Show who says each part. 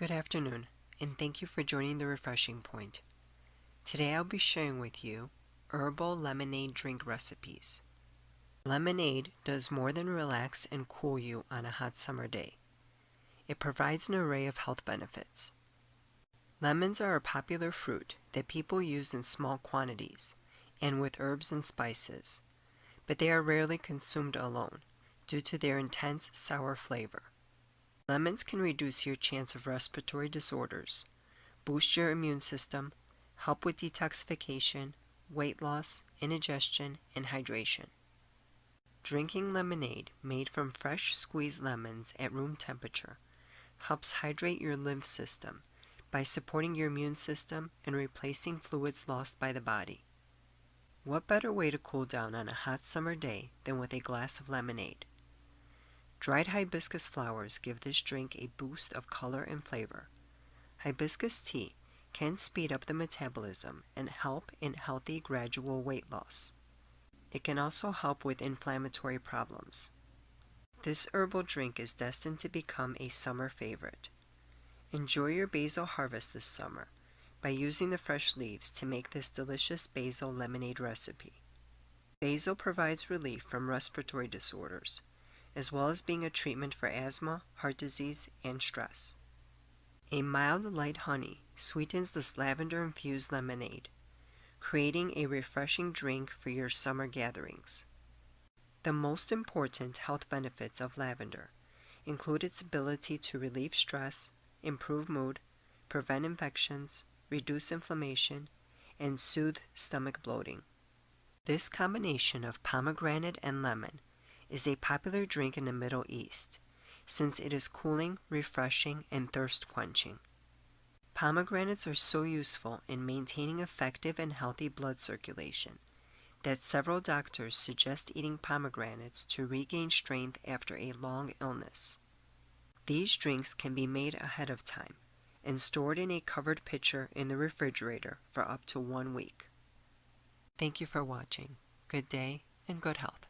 Speaker 1: Good afternoon, and thank you for joining the Refreshing Point. Today I'll be sharing with you herbal lemonade drink recipes. Lemonade does more than relax and cool you on a hot summer day. It provides an array of health benefits. Lemons are a popular fruit that people use in small quantities and with herbs and spices, but they are rarely consumed alone due to their intense sour flavor. Lemons can reduce your chance of respiratory disorders, boost your immune system, help with detoxification, weight loss, indigestion, and hydration. Drinking lemonade made from fresh squeezed lemons at room temperature helps hydrate your lymph system by supporting your immune system and replacing fluids lost by the body. What better way to cool down on a hot summer day than with a glass of lemonade? Dried hibiscus flowers give this drink a boost of color and flavor. Hibiscus tea can speed up the metabolism and help in healthy gradual weight loss. It can also help with inflammatory problems. This herbal drink is destined to become a summer favorite. Enjoy your basil harvest this summer by using the fresh leaves to make this delicious basil lemonade recipe. Basil provides relief from respiratory disorders, as well as being a treatment for asthma, heart disease, and stress. A mild light honey sweetens this lavender-infused lemonade, creating a refreshing drink for your summer gatherings. The most important health benefits of lavender include its ability to relieve stress, improve mood, prevent infections, reduce inflammation, and soothe stomach bloating. This combination of pomegranate and lemon is a popular drink in the Middle East, since it is cooling, refreshing, and thirst-quenching. Pomegranates are so useful in maintaining effective and healthy blood circulation that several doctors suggest eating pomegranates to regain strength after a long illness. These drinks can be made ahead of time and stored in a covered pitcher in the refrigerator for up to 1 week. Thank you for watching. Good day and good health.